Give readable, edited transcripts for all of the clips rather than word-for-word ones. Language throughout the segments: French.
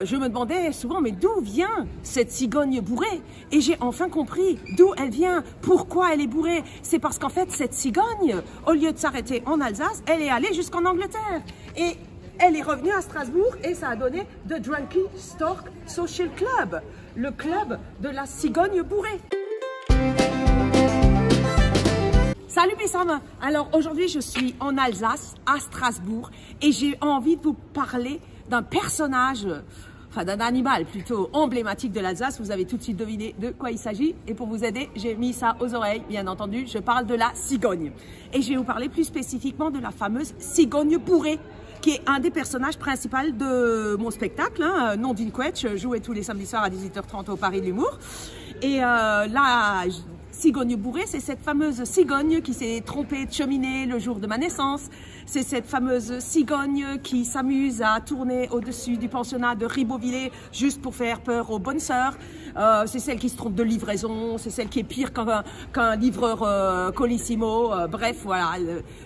Je me demandais souvent, mais d'où vient cette cigogne bourrée? Et j'ai enfin compris d'où elle vient, pourquoi elle est bourrée. C'est parce qu'en fait, cette cigogne, au lieu de s'arrêter en Alsace, elle est allée jusqu'en Angleterre. Et elle est revenue à Strasbourg et ça a donné The Drunky Stork Social Club, le club de la cigogne bourrée. Salut Pissam. Alors aujourd'hui je suis en Alsace, à Strasbourg, et j'ai envie de vous parler d'un personnage, enfin d'un animal plutôt emblématique de l'Alsace. Vous avez tout de suite deviné de quoi il s'agit, et pour vous aider, j'ai mis ça aux oreilles, bien entendu, je parle de la cigogne. Et je vais vous parler plus spécifiquement de la fameuse cigogne bourrée, qui est un des personnages principaux de mon spectacle, hein, Nom d'une couette, joué tous les samedis soirs à 18h30 au Paris de l'Humour. Et la cigogne bourrée, c'est cette fameuse cigogne qui s'est trompée de cheminée le jour de ma naissance. C'est cette fameuse cigogne qui s'amuse à tourner au-dessus du pensionnat de Ribeauvillé juste pour faire peur aux bonnes sœurs. C'est celle qui se trompe de livraison, c'est celle qui est pire qu'un livreur Colissimo. Bref, voilà,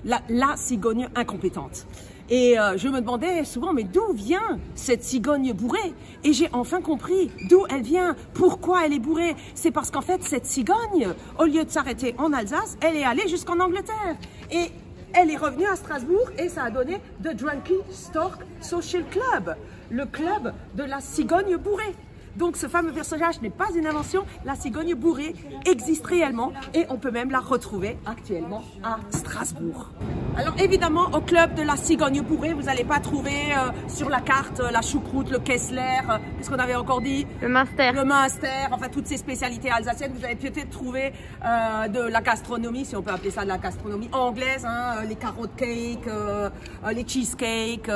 la cigogne incompétente. Et je me demandais souvent, mais d'où vient cette cigogne bourrée? Et j'ai enfin compris d'où elle vient, pourquoi elle est bourrée. C'est parce qu'en fait, cette cigogne, au lieu de s'arrêter en Alsace, elle est allée jusqu'en Angleterre. Et elle est revenue à Strasbourg et ça a donné The Drunky Stork Social Club, le club de la cigogne bourrée. Donc ce fameux personnage n'est pas une invention, la cigogne bourrée existe réellement et on peut même la retrouver actuellement à Strasbourg. Alors évidemment, au club de la cigogne bourrée, vous n'allez pas trouver sur la carte la choucroute, le Kessler, qu'est-ce qu'on avait encore dit? Le Münster. Le Münster, enfin toutes ces spécialités alsaciennes. Vous allez peut-être trouver de la gastronomie, si on peut appeler ça de la gastronomie anglaise, hein, les carrot cake, les cheesecakes,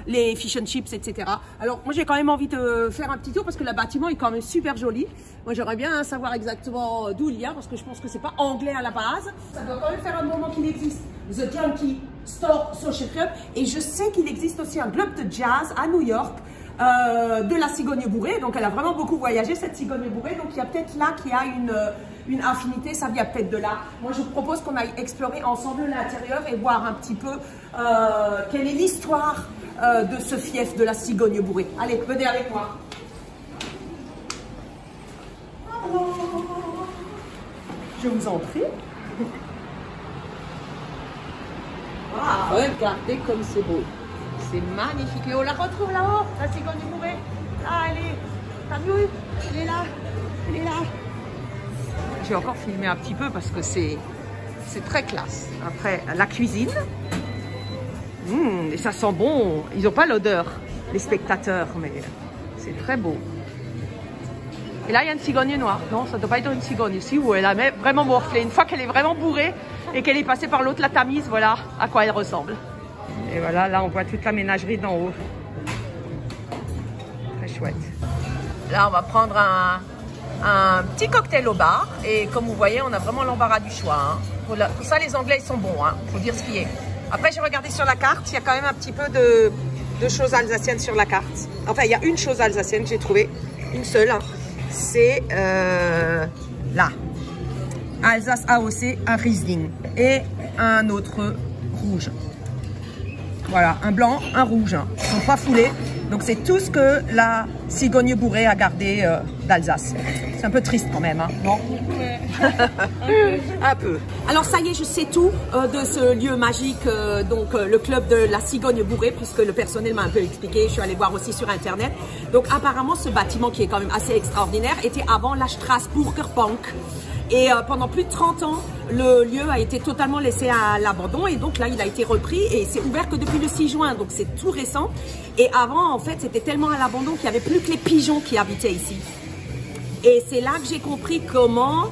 les fish and chips, etc. Alors moi j'ai quand même envie de faire un petit tour parce que le bâtiment est quand même super joli. Moi j'aimerais bien savoir exactement d'où il y a parce que je pense que c'est pas anglais à la base. Ça doit quand même faire un moment qu'il existe. The Drunky Stork Social Club, et je sais qu'il existe aussi un club de jazz à New York de la cigogne bourrée. Donc elle a vraiment beaucoup voyagé, cette cigogne bourrée, donc il y a peut-être là qu'il y a une affinité, ça vient peut-être de là. Moi je vous propose qu'on aille explorer ensemble l'intérieur et voir un petit peu quelle est l'histoire de ce fief de la cigogne bourrée. Allez, venez avec moi. Je vous en prie. Wow, regardez comme c'est beau. C'est magnifique. Et on la retrouve là-haut, la cigogne bourrée. Là, elle est. T'as vu? Elle est là. Elle est là. Je vais encore filmer un petit peu parce que c'est très classe. Après, la cuisine. Et ça sent bon. Ils n'ont pas l'odeur, les spectateurs, mais c'est très beau. Et là, il y a une cigogne noire. Non, ça ne doit pas être une cigogne ici où elle a vraiment morflé. Une fois qu'elle est vraiment bourrée et qu'elle est passée par l'autre, la Tamise, voilà à quoi elle ressemble. Et voilà, là, on voit toute la ménagerie d'en haut. Très chouette. Là, on va prendre un petit cocktail au bar. Et comme vous voyez, on a vraiment l'embarras du choix. Hein. Pour ça, les Anglais, ils sont bons. Hein. Faut dire ce qui est. Après, j'ai regardé sur la carte. Il y a quand même un petit peu de choses alsaciennes sur la carte. Enfin, il y a une chose alsacienne que j'ai trouvée. Une seule. Hein. C'est là, Alsace AOC, un Riesling et un autre rouge. Voilà, un blanc, un rouge. Ils ne sont pas foulés. Donc c'est tout ce que la cigogne bourrée a gardé d'Alsace. C'est un peu triste quand même, hein, non? Un peu. Alors ça y est, je sais tout de ce lieu magique, donc le club de la cigogne bourrée, puisque le personnel m'a un peu expliqué, je suis allée voir aussi sur internet. Donc apparemment ce bâtiment qui est quand même assez extraordinaire était avant la Strasburger Bank. Et pendant plus de 30 ans, le lieu a été totalement laissé à l'abandon et donc là il a été repris et c'est ouvert que depuis le 6 juin, donc c'est tout récent. Et avant en fait c'était tellement à l'abandon qu'il n'y avait plus que les pigeons qui habitaient ici. Et c'est là que j'ai compris comment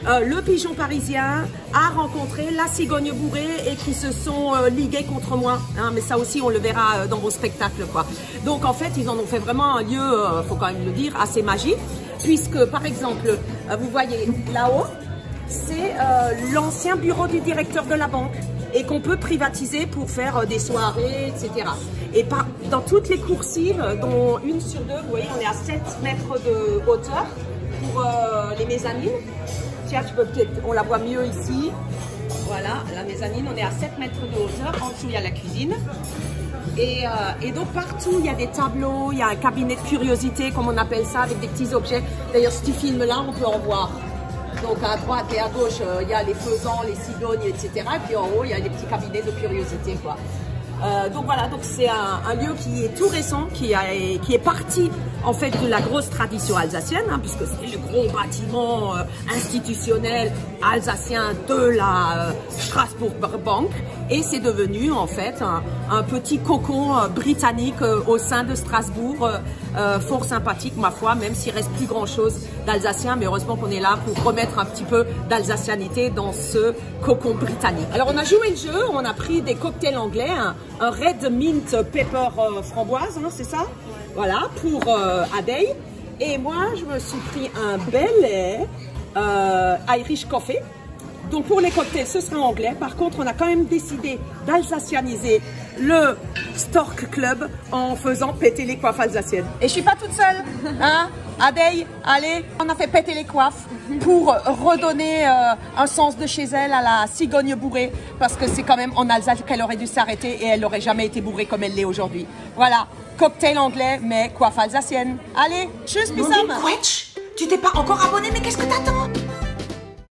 le pigeon parisien a rencontré la cigogne bourrée et qui se sont ligués contre moi. Hein, mais ça aussi on le verra dans vos spectacles quoi. Donc en fait ils en ont fait vraiment un lieu, faut quand même le dire, assez magique. Puisque par exemple, vous voyez là-haut, c'est l'ancien bureau du directeur de la banque et qu'on peut privatiser pour faire des soirées, etc. Et dans toutes les coursives, dont une sur deux, vous voyez, on est à 7 mètres de hauteur pour les mezzanines. Tiens, on la voit mieux ici. Voilà, la mezzanine, on est à 7 mètres de hauteur. En dessous, il y a la cuisine. Et donc partout, il y a des tableaux, il y a un cabinet de curiosité, comme on appelle ça, avec des petits objets. D'ailleurs, ce petit film-là, on peut en voir. Donc à droite et à gauche, il y a les faisans, les cigognes, etc. Et puis en haut, il y a les petits cabinets de curiosité, quoi. Donc voilà, donc c'est un lieu qui est tout récent, qui est parti en fait de la grosse tradition alsacienne, hein, puisque c'est le gros bâtiment institutionnel alsacien de la Strasbourg Bank, et c'est devenu en fait un petit cocon britannique au sein de Strasbourg, fort sympathique ma foi, même s'il reste plus grand chose d'alsacien, mais heureusement qu'on est là pour remettre un petit peu d'alsacianité dans ce cocon britannique. Alors on a joué le jeu, on a pris des cocktails anglais, un Red Mint Pepper framboise, hein, c'est ça? Voilà, pour Adèle. Et moi, je me suis pris un Bel Irish Coffee. Donc pour les cocktails, ce sera anglais. Par contre, on a quand même décidé d'alsacianiser le Stork Club en faisant péter les coiffes alsaciennes. Et je suis pas toute seule, hein? Adèle, allez, on a fait péter les coiffes pour redonner un sens de chez elle à la cigogne bourrée, parce que c'est quand même en Alsace qu'elle aurait dû s'arrêter et elle n'aurait jamais été bourrée comme elle l'est aujourd'hui. Voilà, cocktail anglais, mais coiffe alsacienne. Allez, tchuss, bisous. Tu t'es pas encore abonné, mais qu'est-ce que t'attends?